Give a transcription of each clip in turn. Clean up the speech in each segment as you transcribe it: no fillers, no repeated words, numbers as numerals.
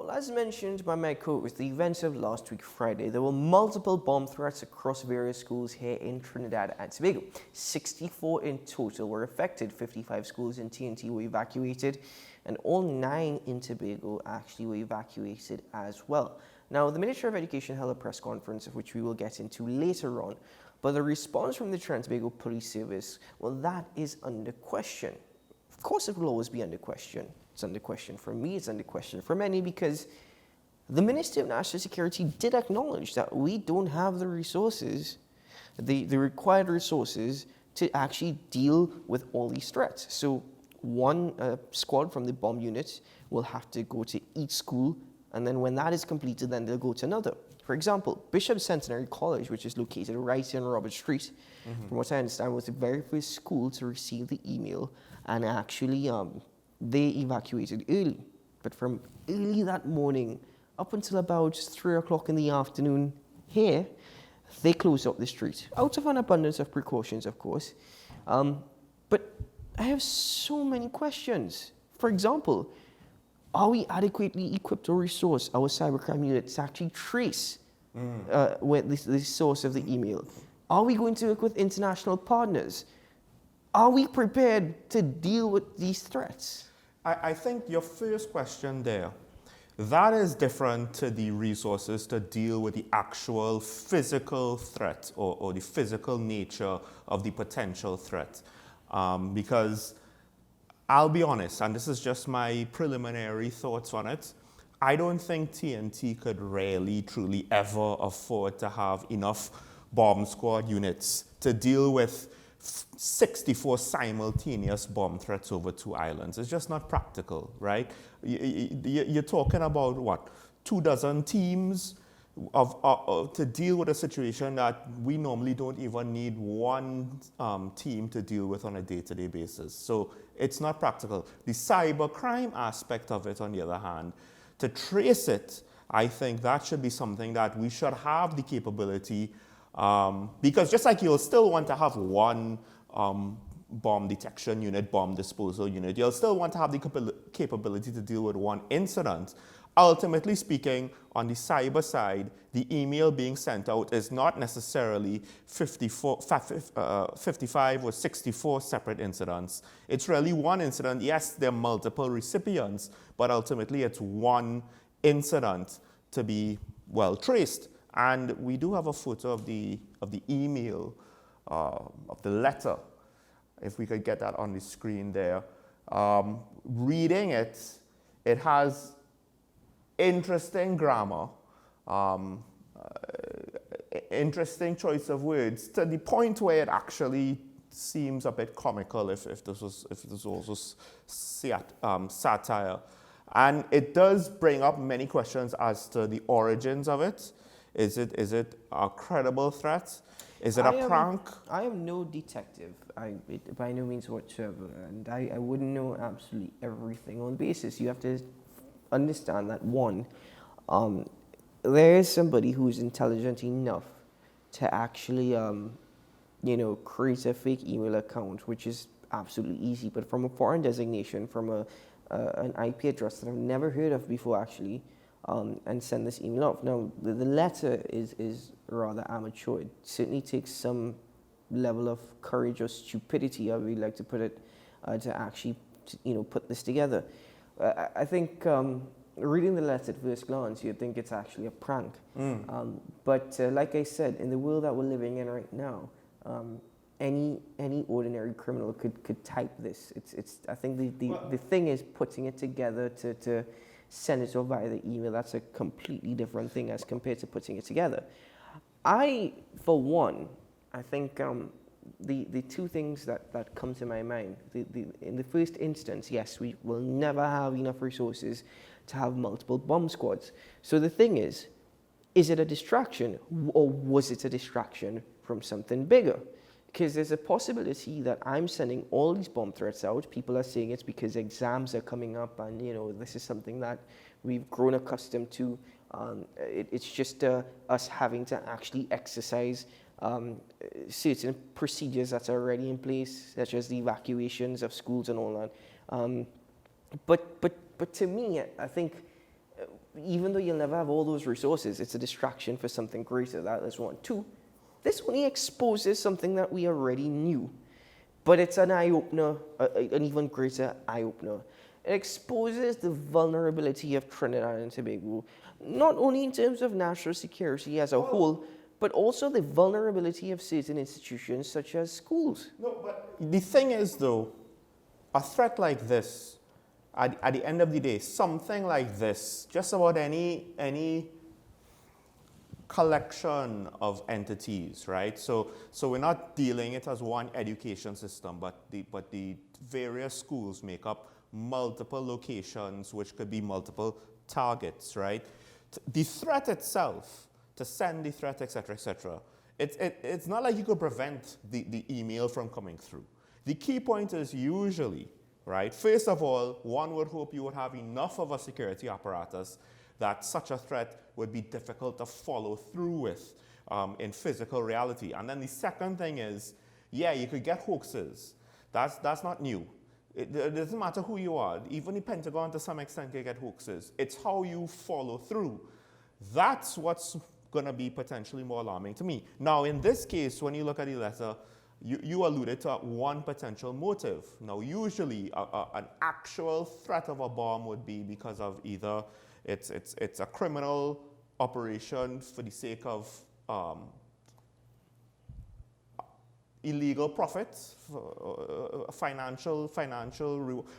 Well, as mentioned by my co-host, the events of last week Friday, there were multiple bomb threats across various schools here in Trinidad and Tobago. 64 in total were affected. 55 schools in TNT were evacuated, and all 9 in Tobago actually were evacuated as well. Now, the Ministry of Education held a press conference, of which we will get into later on, but the response from the Trans-Tobago Police Service, well, that is under question. Of course, it will always be under question. It's under question for me, it's under question for many, because the Ministry of National Security did acknowledge that we don't have the resources, the required resources to actually deal with all these threats. So one squad from the bomb unit will have to go to each school, and then when that is completed, then they'll go to another. For example, Bishop Centenary College, which is located right here on Robert Street, from what I understand, was the very first school to receive the email, and actually they evacuated early. But from early that morning up until about 3 o'clock in the afternoon here, they closed up the street, out of an abundance of precautions, of course. But I have so many questions. For example, are we adequately equipped or resourced our cybercrime unit to actually trace where the source of the email? Are we going to work with international partners? Are we prepared to deal with these threats? I think your first question there, that is different to the resources to deal with the actual physical threat or the physical nature of the potential threat. Because I'll be honest, and this is just my preliminary thoughts on it, I don't think TNT could really, truly ever afford to have enough bomb squad units to deal with 64 simultaneous bomb threats over 2 islands. It's just not practical, right? You're talking about, what, 24 teams to deal with a situation that we normally don't even need one team to deal with on a day-to-day basis. So it's not practical. The cybercrime aspect of it, on the other hand, to trace it, I think that should be something that we should have the capability, because just like you'll still want to have one bomb detection unit, bomb disposal unit, you'll still want to have the capability to deal with one incident. Ultimately speaking, on the cyber side, the email being sent out is not necessarily 55 or 64 separate incidents. It's really one incident. Yes, there are multiple recipients, but ultimately it's one incident to be well traced. And we do have a photo of the email, of the letter, if we could get that on the screen there. Reading it, it has interesting grammar, interesting choice of words, to the point where it actually seems a bit comical if this was also satire. And it does bring up many questions as to the origins of it. Is it a credible threat? Is it a prank? I am no detective, by no means whatsoever, and I wouldn't know absolutely everything on basis. You have to understand that, one, there is somebody who is intelligent enough to actually, create a fake email account, which is absolutely easy, but from a foreign designation, from an IP address that I've never heard of before, actually, and send this email off. Now, the letter is rather amateur. It certainly takes some level of courage or stupidity, I would like to put it, to actually, put this together. I think reading the letter at first glance, you'd think it's actually a prank. But like I said, in the world that we're living in right now, any ordinary criminal could type this. I think the thing is putting it together to send it off via the email. That's a completely different thing as compared to putting it together. For one, I think the two things that come to my mind, in the first instance, yes, we will never have enough resources to have multiple bomb squads. So the thing is it a distraction, or was it a distraction from something bigger? Because there's a possibility that I'm sending all these bomb threats out. People are saying it's because exams are coming up, and this is something that we've grown accustomed to. It's just us having to actually exercise certain procedures that are already in place, such as the evacuations of schools and all that. But to me, I think even though you'll never have all those resources, it's a distraction for something greater. That is one. Two, this only exposes something that we already knew, but it's an eye-opener, an even greater eye-opener. It exposes the vulnerability of Trinidad and Tobago, not only in terms of national security as a whole, but also the vulnerability of certain institutions such as schools. No, but the thing is, though, a threat like this, at the end of the day, something like this, just about any collection of entities, right? So we're not dealing it as one education system, but the various schools make up multiple locations, which could be multiple targets, right? The threat itself, to send the threat, etc., it's not like you could prevent the email from coming through. The key point is usually, right, first of all, one would hope you would have enough of a security apparatus that such a threat would be difficult to follow through with in physical reality. And then the second thing is, yeah, you could get hoaxes. That's not new. It doesn't matter who you are. Even the Pentagon, to some extent, can get hoaxes. It's how you follow through. That's what's going to be potentially more alarming to me. Now, in this case, when you look at the letter, you alluded to one potential motive. Now, usually, an actual threat of a bomb would be because of either it's a criminal operation for the sake of illegal profits, financial,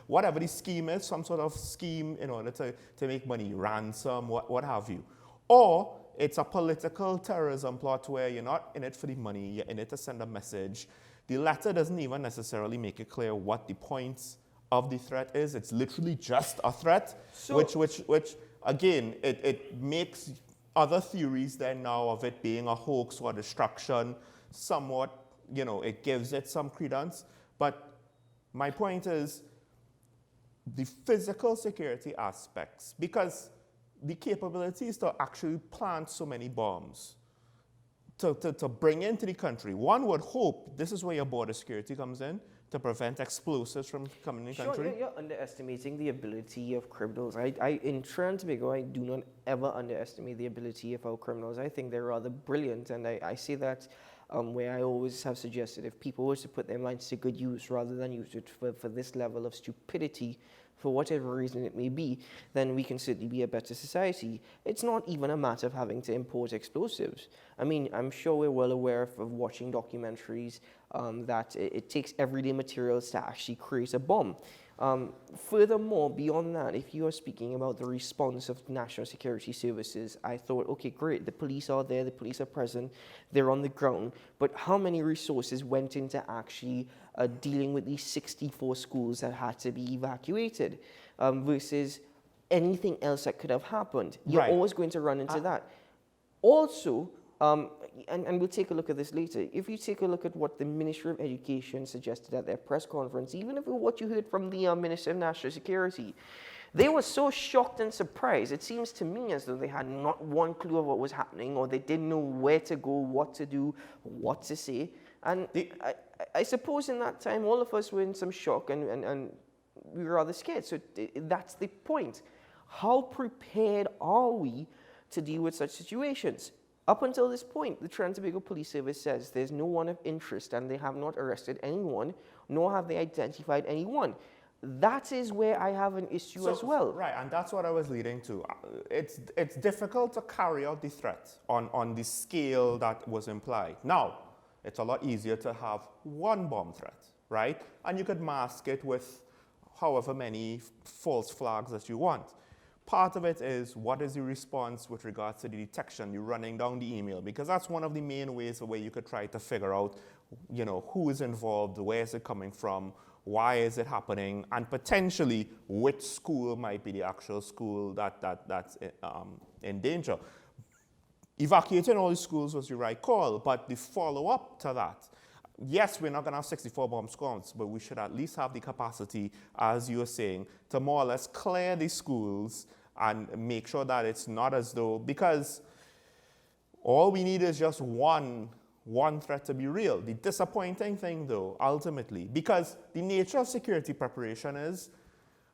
whatever the scheme is, some sort of scheme in order to make money, ransom, what have you. Or it's a political terrorism plot where you're not in it for the money, you're in it to send a message. The letter doesn't even necessarily make it clear what the point of the threat is. It's literally just a threat, so, which again, it makes other theories then now of it being a hoax or distraction somewhat, it gives it some credence. But my point is the physical security aspects, because the capabilities to actually plant so many bombs, to bring into the country, one would hope this is where your border security comes in, to prevent explosives from coming in the country. Sure, you're underestimating the ability of criminals. In Trinidad and Tobago, I do not ever underestimate the ability of our criminals. I think they're rather brilliant, and I say that where I always have suggested if people were to put their minds to good use rather than use it for this level of stupidity, for whatever reason it may be, then we can certainly be a better society. It's not even a matter of having to import explosives. I mean, I'm sure we're well aware of watching documentaries that it takes everyday materials to actually create a bomb. Furthermore, beyond that, if you are speaking about the response of national security services, I thought, okay, great, the police are there, the police are present, they're on the ground, but how many resources went into actually dealing with these 64 schools that had to be evacuated versus anything else that could have happened? You're always going to run into that. Also, and we'll take a look at this later. If you take a look at what the Ministry of Education suggested at their press conference, even if what you heard from the Minister of National Security, they were so shocked and surprised. It seems to me as though they had not one clue of what was happening, or they didn't know where to go, what to do, what to say. And I suppose in that time, all of us were in some shock and we were rather scared. So that's the point. How prepared are we to deal with such situations? Up until this point, the Trinidad and Tobago Police Service says there's no one of interest and they have not arrested anyone, nor have they identified anyone. That is where I have an issue as well. Right, and that's what I was leading to. It's difficult to carry out the threat on the scale that was implied. Now, it's a lot easier to have one bomb threat, right? And you could mask it with however many false flags that you want. Part of it is what is the response with regards to the detection, you running down the email, because that's one of the main ways where you could try to figure out, who is involved, where is it coming from, why is it happening, and potentially which school might be the actual school that's in danger. Evacuating all the schools was the right call, but the follow-up to that, yes, we're not going to have 64 bomb squads, but we should at least have the capacity, as you were saying, to more or less clear the schools and make sure that it's not as though, because all we need is just one threat to be real. The disappointing thing, though, ultimately, because the nature of security preparation is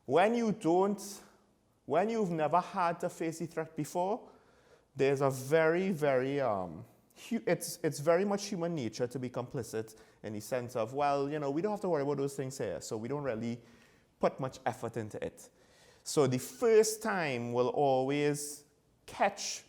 when you don't when you've never had to face the threat before, there's a very, very, it's very much human nature to be complicit in the sense of, well, we don't have to worry about those things here, so we don't really put much effort into it. So the first time will always catch,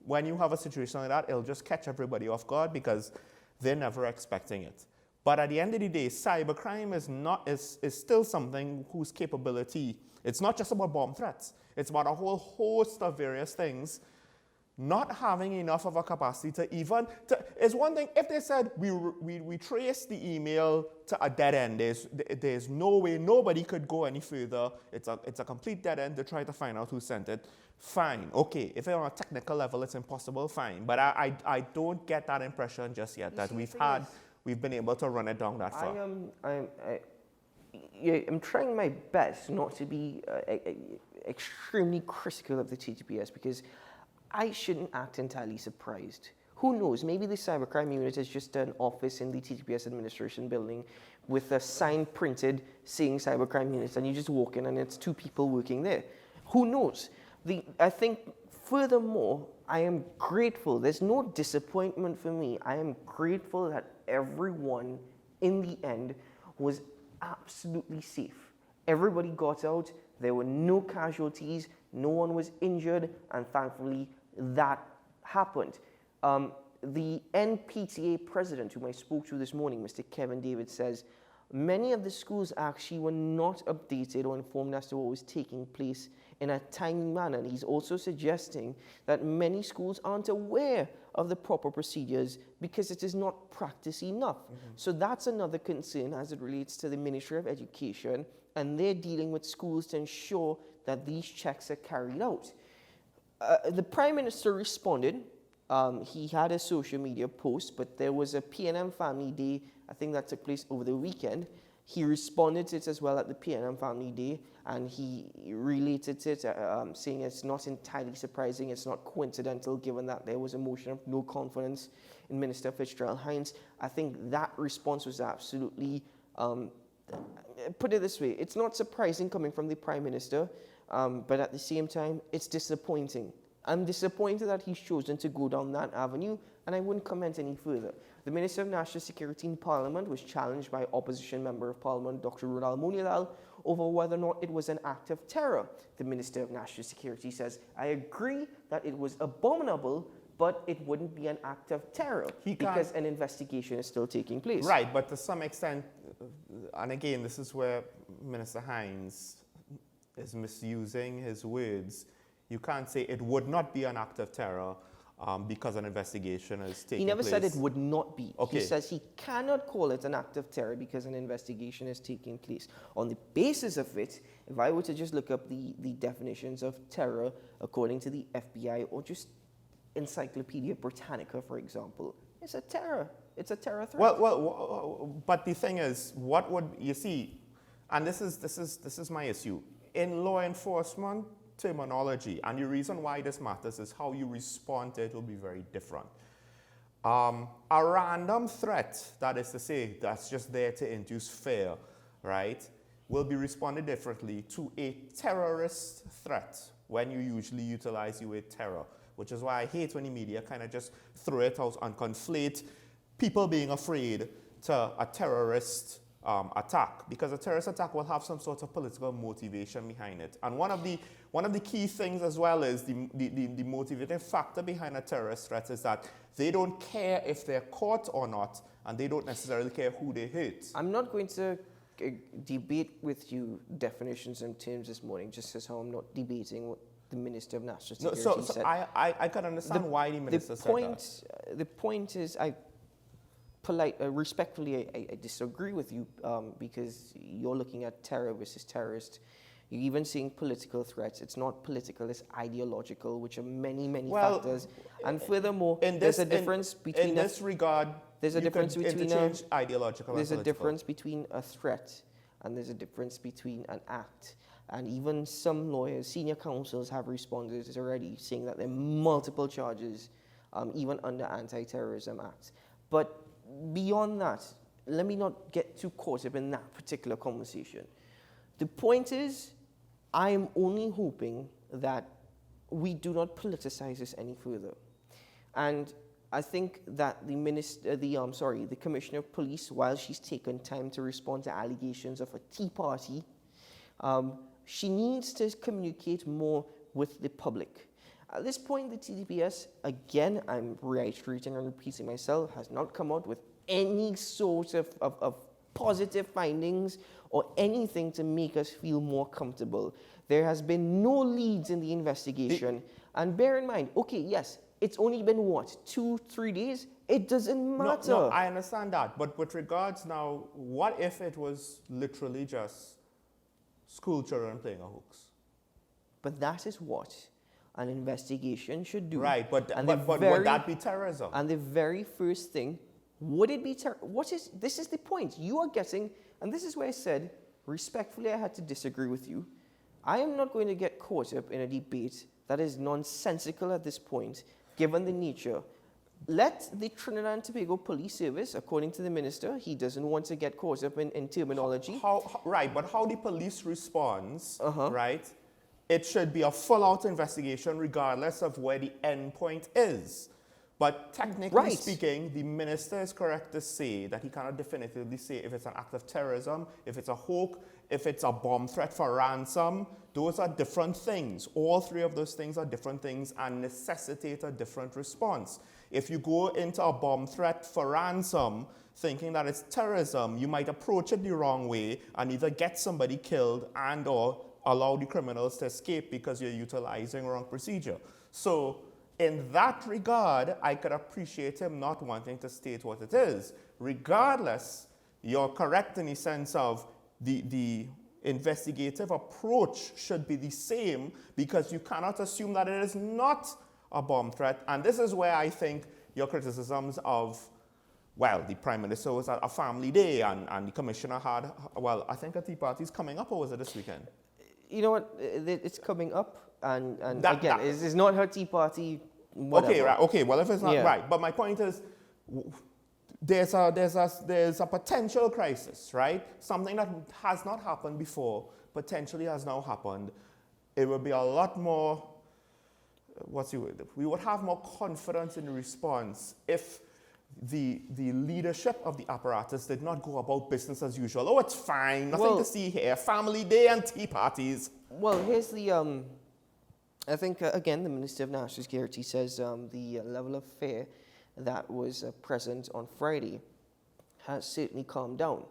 when you have a situation like that, it'll just catch everybody off guard because they're never expecting it. But at the end of the day, cybercrime is still something whose capability, it's not just about bomb threats. It's about a whole host of various things. Not having enough of a capacity it's one thing if they said we trace the email to a dead end. There's no way, nobody could go any further. It's a complete dead end to try to find out who sent it. Fine, okay. If on a technical level it's impossible, fine. But I don't get that impression just yet that we've been able to run it down that far. I'm trying my best not to be extremely critical of the TTPS because I shouldn't act entirely surprised. Who knows? Maybe the cybercrime unit is just an office in the TTPS administration building with a sign printed saying cybercrime unit, and you just walk in and it's 2 people working there. Who knows? I think, furthermore, I am grateful. There's no disappointment for me. I am grateful that everyone, in the end, was absolutely safe. Everybody got out. There were no casualties. No one was injured, and thankfully that happened. The NPTA president, whom I spoke to this morning, Mr. Kevin David, says many of the schools actually were not updated or informed as to what was taking place in a timely manner. And he's also suggesting that many schools aren't aware of the proper procedures because it is not practiced enough. So that's another concern as it relates to the Ministry of Education, and they're dealing with schools to ensure that these checks are carried out. The Prime Minister responded. He had a social media post, but there was a PNM Family Day, I think that took place over the weekend. He responded to it as well at the PNM Family Day, and he related it, saying it's not entirely surprising, it's not coincidental, given that there was a motion of no confidence in Minister Fitzgerald Hines. I think that response was absolutely, put it this way, it's not surprising coming from the Prime Minister, but at the same time, it's disappointing. I'm disappointed that he's chosen to go down that avenue, and I wouldn't comment any further. The Minister of National Security in Parliament was challenged by opposition Member of Parliament, Dr. Rodal Munialal, over whether or not it was an act of terror. The Minister of National Security says, I agree that it was abominable, but it wouldn't be an act of terror because an investigation is still taking place. Right, but to some extent, and again, this is where Minister Hines is misusing his words. You can't say it would not be an act of terror because an investigation is taking place. He never said it would not be. Okay. He says he cannot call it an act of terror because an investigation is taking place. On the basis of it, if I were to just look up the definitions of terror according to the FBI or just Encyclopedia Britannica, for example, it's a terror. It's a terror threat. Well, but the thing is, what would you see? And this is my issue in law enforcement terminology, and the reason why this matters is how you respond to it will be very different. A random threat, that is to say, that's just there to induce fear, right, will be responded differently to a terrorist threat when you usually utilize the word terror, which is why I hate when the media kind of just throw it out and conflate people being afraid to a terrorist attack, because a terrorist attack will have some sort of political motivation behind it. And one of the key things as well is the motivating factor behind a terrorist threat is that they don't care if they're caught or not, and they don't necessarily care who they hurt. I'm not going to debate with you definitions and terms this morning, just as how I'm not debating what the Minister of National Security said. I can understand why the Minister said that. The point is, respectfully, I disagree with you because you're looking at terror versus terrorist. You're even seeing political threats. It's not political, it's ideological, which are many factors. And furthermore, there's a difference between... In this regard, there's a difference between ideological there's a difference between a threat and there's a difference between an act. And even some lawyers, senior counsels have responded already saying that there are multiple charges, even under Anti-Terrorism Act. But beyond that, let me not get too caught up in that particular conversation. The point is, I am only hoping that we do not politicize this any further. And I think that the Commissioner of Police, while she's taken time to respond to allegations of a Tea Party, she needs to communicate more with the public. At this point, the TDPS, again, I'm reiterating and repeating myself, has not come out with any sort of positive findings or anything to make us feel more comfortable. There has been no leads in the investigation. And bear in mind, okay, yes, it's only been what, 2-3 days? It doesn't matter. No, I understand that. But with regards now, what if it was literally just school children playing a hoax? But that is what an investigation should do. Right, but would that be terrorism? And the very first thing, would it be this is the point. You are getting, and this is where I said, respectfully, I had to disagree with you. I am not going to get caught up in a debate that is nonsensical at this point, given the nature. Let the Trinidad and Tobago Police Service, according to the minister, he doesn't want to get caught up in terminology. Right, but how the police responds, right, it should be a full-out investigation regardless of where the end point is. But technically speaking, the minister is correct to say that he cannot definitively say if it's an act of terrorism, if it's a hoax, if it's a bomb threat for ransom. Those are different things. All three of those things are different things and necessitate a different response. If you go into a bomb threat for ransom thinking that it's terrorism, you might approach it the wrong way and either get somebody killed and or allow the criminals to escape because you're utilizing wrong procedure. So in that regard, I could appreciate him not wanting to state what it is. Regardless, you're correct in the sense of the investigative approach should be the same because you cannot assume that it is not a bomb threat. And this is where I think your criticisms of, well, the Prime Minister was at a family day and the Commissioner had, well, I think a Tea Party is coming up, or was it this weekend? You know what? It's coming up, and again, it's not her Tea Party. Whatever. Okay, right. Okay, well, if it's not right, but my point is, there's a potential crisis, right? Something that has not happened before potentially has now happened. It would be a lot more. We would have more confidence in the response if the leadership of the apparatus did not go about business as usual. Oh, it's fine, nothing to see here. Family day and tea parties. Well, here's the, I think, again, the Minister of National Security says the level of fear that was present on Friday has certainly calmed down.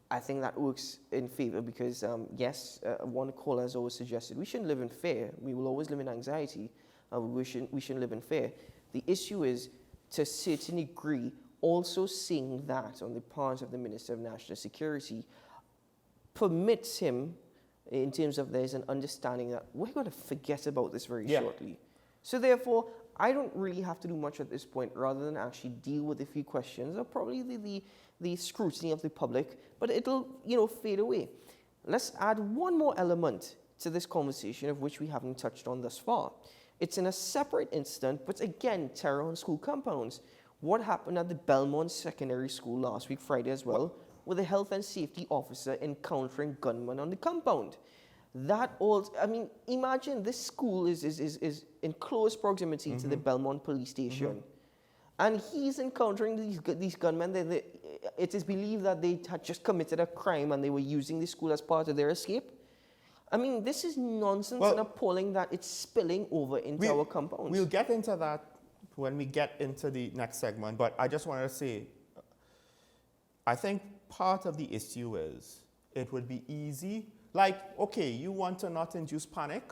I think that works in favor because, yes, one caller has always suggested we shouldn't live in fear. We will always live in anxiety. We shouldn't live in fear. The issue is, to a certain degree, also seeing that on the part of the Minister of National Security permits him, in terms of there's an understanding that we're going to forget about this very shortly. So therefore, I don't really have to do much at this point rather than actually deal with a few questions or probably the scrutiny of the public, but it'll, fade away. Let's add one more element to this conversation of which we haven't touched on thus far. It's in a separate incident, but again, terror on school compounds. What happened at the Belmont Secondary School last week, Friday as well, with a health and safety officer encountering gunmen on the compound. Imagine this school is in close proximity to the Belmont police station. And he's encountering these gunmen. It is believed that they had just committed a crime and they were using the school as part of their escape. This is nonsense and appalling that it's spilling over into our compounds. We'll get into that when we get into the next segment, but I just wanted to say, I think part of the issue is it would be easy. Like, okay, you want to not induce panic,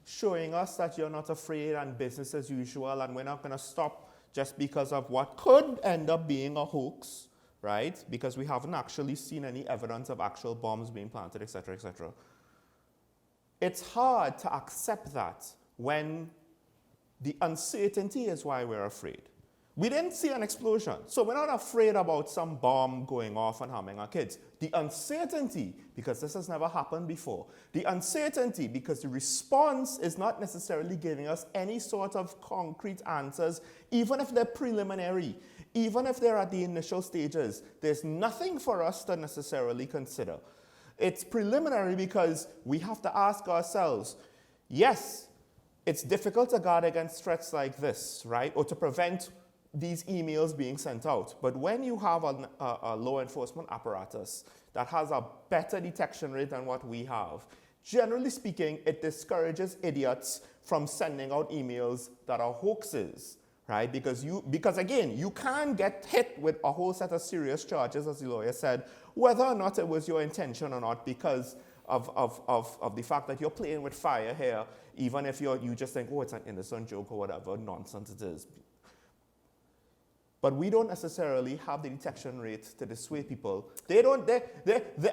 showing us that you're not afraid and business as usual, and we're not going to stop just because of what could end up being a hoax, right? Because we haven't actually seen any evidence of actual bombs being planted, etc., etc. It's hard to accept that when the uncertainty is why we're afraid. We didn't see an explosion, so we're not afraid about some bomb going off and harming our kids. The uncertainty, because this has never happened before, the uncertainty because the response is not necessarily giving us any sort of concrete answers, even if they're preliminary, even if they're at the initial stages, there's nothing for us to necessarily consider. It's preliminary because we have to ask ourselves, yes, it's difficult to guard against threats like this, right? Or to prevent these emails being sent out. But when you have a law enforcement apparatus that has a better detection rate than what we have, generally speaking, it discourages idiots from sending out emails that are hoaxes, right? Because again, you can get hit with a whole set of serious charges, as the lawyer said, whether or not it was your intention or not, because of the fact that you're playing with fire here, even if you just think, oh, it's an innocent joke or whatever nonsense it is. But we don't necessarily have the detection rate to dissuade people.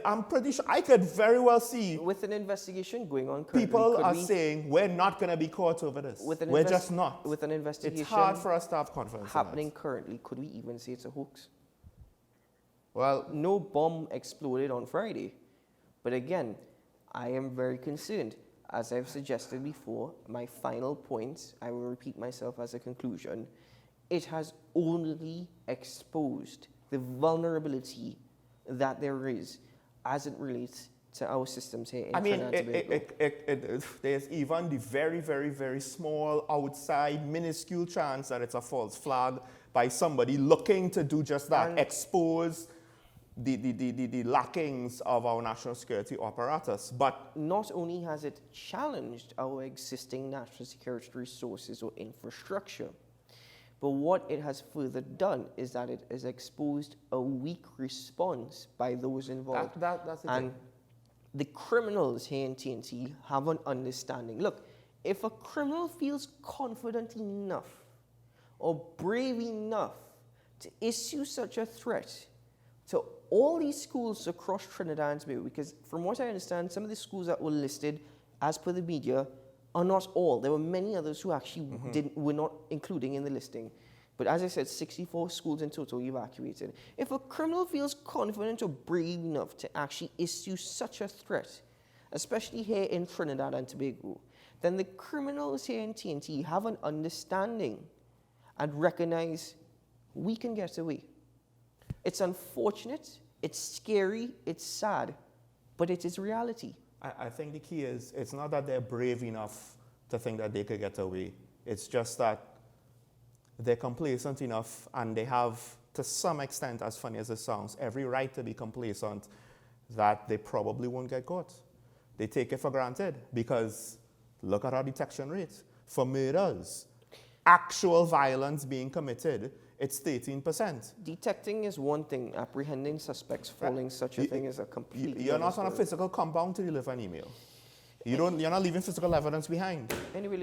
I'm pretty sure, I could very well see with an investigation going on currently, people are saying, we're not going to be caught over this. We're just not. With an investigation it's hard for us to have confidence happening currently, could we even say it's a hoax? Well, no bomb exploded on Friday. But again, I am very concerned. As I've suggested before, my final point, I will repeat myself as a conclusion, it has only exposed the vulnerability that there is as it relates to our systems here in Trinidad and Tobago. There's even the very, very, very small, outside, minuscule chance that it's a false flag by somebody looking to do just that, and expose the lackings of our national security apparatus. But not only has it challenged our existing national security resources or infrastructure, but what it has further done is that it has exposed a weak response by those involved. That's the thing. The criminals here in TNT have an understanding. Look, if a criminal feels confident enough or brave enough to issue such a threat to all these schools across Trinidad and Tobago, because from what I understand, some of the schools that were listed as per the media are not all. There were many others who actually were not including in the listing. But as I said, 64 schools in total evacuated. If a criminal feels confident or brave enough to actually issue such a threat, especially here in Trinidad and Tobago, then the criminals here in TNT have an understanding and recognize we can get away. It's unfortunate, it's scary, it's sad, but it is reality. I think the key is, it's not that they're brave enough to think that they could get away. It's just that they're complacent enough, and they have, to some extent, as funny as it sounds, every right to be complacent that they probably won't get caught. They take it for granted because look at our detection rate. For murders, actual violence being committed, it's 13%. Detecting is one thing. Apprehending suspects following such a thing is a completely You're not on a physical compound to deliver an email. You're not leaving physical evidence behind. Anyway,